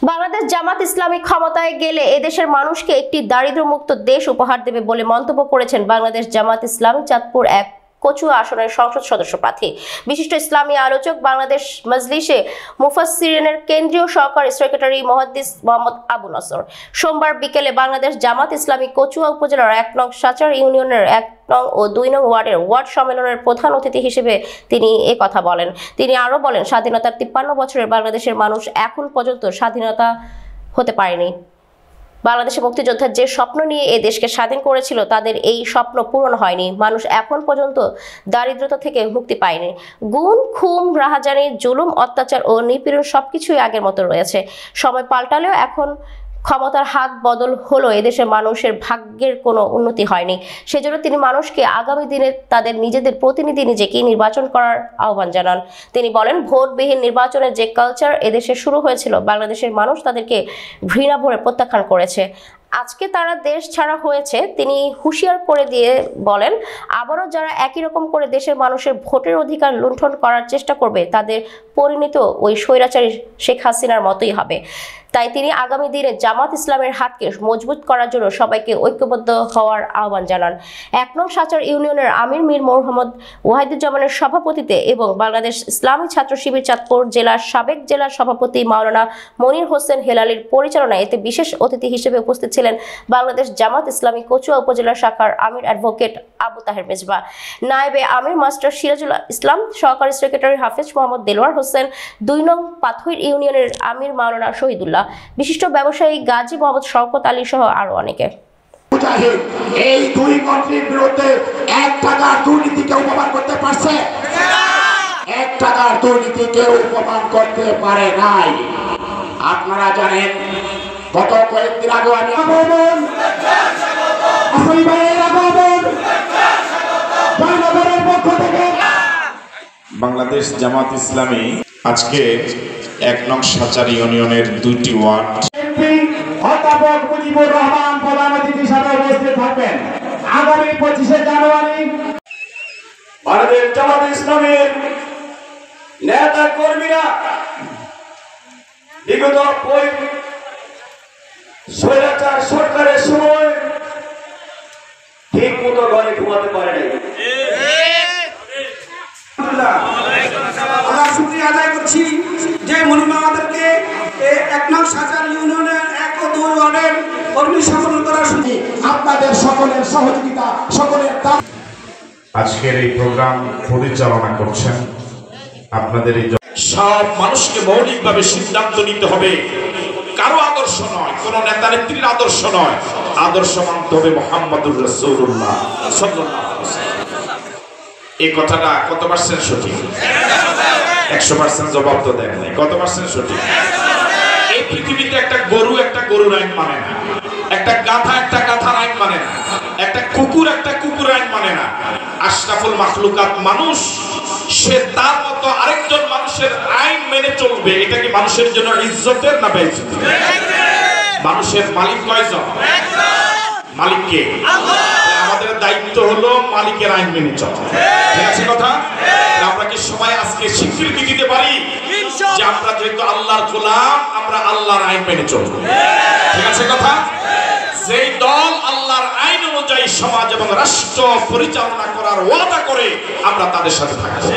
বাংলাদেশ জামাত ইসলামী ক্ষমতায় গেলে এদেশের মানুষকে একটি দারিদ্র্যমুক্ত দেশ উপহার দেবে বলে মন্তব্য করেছেন বাংলাদেশ জামাত ইসলামী চাঁদপুর ১ কচুয়া আসনের সংসদ সদস্য প্রার্থী বিশিষ্ট ইসলামী আলোচক বাংলাদেশ মজলিসে মুফাসসিরিনের কেন্দ্রীয় সহকারী সেক্রেটারি মুহাদ্দিস মোহাম্মদ আবু নসর সোমবার বিকেলে বাংলাদেশ জামাত ইসলামী কচুয়া উপজেলার ১ নং সাচার ইউনিয়নের ১ নং ও ২ নং ওয়ার্ডের ওয়ার্ড সম্মেলনের প্রধান অতিথি হিসেবে তিনি কথা বলেন। তিনি আরো বলেন, স্বাধীনতার ৫৩ বছরের বাংলাদেশের মানুষ এখন পর্যন্ত স্বাধীনতা হতে পারেনি। বাংলাদেশের মুক্তিযোদ্ধার যে স্বপ্ন নিয়ে এই দেশকে স্বাধীন করেছিল তাদের এই স্বপ্ন পূরণ হয়নি। মানুষ এখন পর্যন্ত দারিদ্রতা থেকে মুক্তি পায়নি। গুম, খুন, রাহাজানি, জুলুম, অত্যাচার ও নিপীড়ন সবকিছুই আগের মতো রয়েছে। সময় পাল্টালেও এখন ক্ষমতার হাত বদল হলো এদেশের মানুষের ভাগ্যের কোনো উন্নতি হয়নি। সেজন্য তিনি মানুষকে আগামী দিনে তাদের নিজেদের প্রতিনিধি নিজেকেই নির্বাচন করার আহ্বান জানান। তিনি বলেন, ভোটবিহীন নির্বাচনের যে কালচার এদেশে শুরু হয়েছিল, বাংলাদেশের মানুষ তাদেরকে ঘৃণা ভরে প্রত্যাখ্যান করেছে। আজকে তারা দেশ ছাড়া হয়েছে। তিনি হুঁশিয়ার করে দিয়ে বলেন, আবারও যারা একই রকম করে দেশের মানুষের ভোটের অধিকার লুণ্ঠন করার চেষ্টা করবে তাদের পরিণত ওই স্বৈরাচারী শেখ হাসিনার মতোই হবে। তাই তিনি আগামী দিনে জামাত ইসলামের হাতকে মজবুত করার জন্য সবাইকে ঐক্যবদ্ধ হওয়ার আহ্বান জানান। ১ নং সাচার ইউনিয়নের আমির মীর মোহাম্মদ ওয়াহিদুজ্জামানের সভাপতিত্বে এবং বাংলাদেশ ইসলামী ছাত্র শিবির চাঁদপুর জেলার সাবেক জেলা সভাপতি মাওলানা মনির হোসেন হেলালির পরিচালনায় এতে বিশেষ অতিথি হিসেবে উপস্থিত ছিলেন বাংলাদেশ জামাত ইসলামী কচুয়া উপজেলা শাখার আমির অ্যাডভোকেট আবু তাহের মেজবা, নায়েবে আমির মাস্টার সিরাজুল ইসলাম, সহকারী সেক্রেটারি হাফেজ মোহাম্মদ দেলোয়ার হোসেন, ২ নং পাথুইর ইউনিয়নের আমির মাওলানা শহীদুল্লাহ, বিশিষ্ট ব্যবসায়ী গাজী মোহাম্মদ শওকত আলী সহ আরো অনেকে। এই দুই মন্ত্রীর বিরুদ্ধে ১ টাকার দুর্নীতি কেউ প্রমাণ করতে পারছে? ১ টাকার দুর্নীতি কেউ প্রমাণ করতে পারে নাই। আপনারা জানেন, গত কয়েকদিন আগে বাংলাদেশ জামাত ইসলামী আজকে ১ নং সাচার ইউনিয়নের ২টি ওয়ার্ড অধ্যাপক মুজিবুর রহমান প্রধান অতিথি হিসেবে উপস্থিত থাকবেন। আগামী ২৫শে জানুয়ারি বাংলাদেশ জামাত ইসলামের নেতা কর্মীরা বিগত স্বৈরাচার সরকারের সময় ঠিক মতো ঘরে ঘুমাতে পারে নাই। আমরা শুকরিয়া আদায় করছি যে মনিমা আমাদেরকে ১ নং সাচার ইউনিয়নের ১ ও ২ ওয়ার্ডের কর্মী সম্মেলন করার সুযোগ। আপনাদের সকলের সহযোগিতা, সকলের আজকের এই প্রোগ্রাম পরিচালনা করছেন আপনাদের এই সব মানুষকে মৌলিকভাবে সিদ্ধান্ত নিতে হবে। কারো আদর্শ নয়, কোন নেতা নেত্রীর আদর্শ নয়, আদর্শ মানতে হবে মুহাম্মদুর রাসূলুল্লাহ সাল্লাল্লাহু আলাইহি ওয়াসাল্লাম। এই কথাটা কত পার্সেন্ট সঠিক? ১০০% জবাব তো দেন নাই। কত পার্সেন্ট সঠিক? এই পৃথিবীতে একটা গরুর আইন মানে না, একটা গাধার আইন মানে না, একটা কুকুর আইন মানে না। আশরাফুল মাখলুকাত মানুষ, সে তার মতো আরেকজন মানুষের আইন মেনে চলবে। এটা কি মানুষের জন্য ইজ্জতের না বেইজ্জতের? মানুষের মালিক কয়জন? মালিক কে? আমাদের দায়িত্ব হলো মালিকের আইন মেনে চলা। ঠিক আছে কথা? আমরা কি সবাই আজকে স্বীকৃতি দিতে পারি যে আমরা যেহেতু আল্লাহর গোলাম, আমরা আল্লাহর আইন মেনে চলবো? ঠিক আছে কথা? যেই দল আল্লাহর আইন অনুযায়ী সমাজ এবং রাষ্ট্র পরিচালনা করার ওয়াদা করে, আমরা তাদের সাথে থাকবো।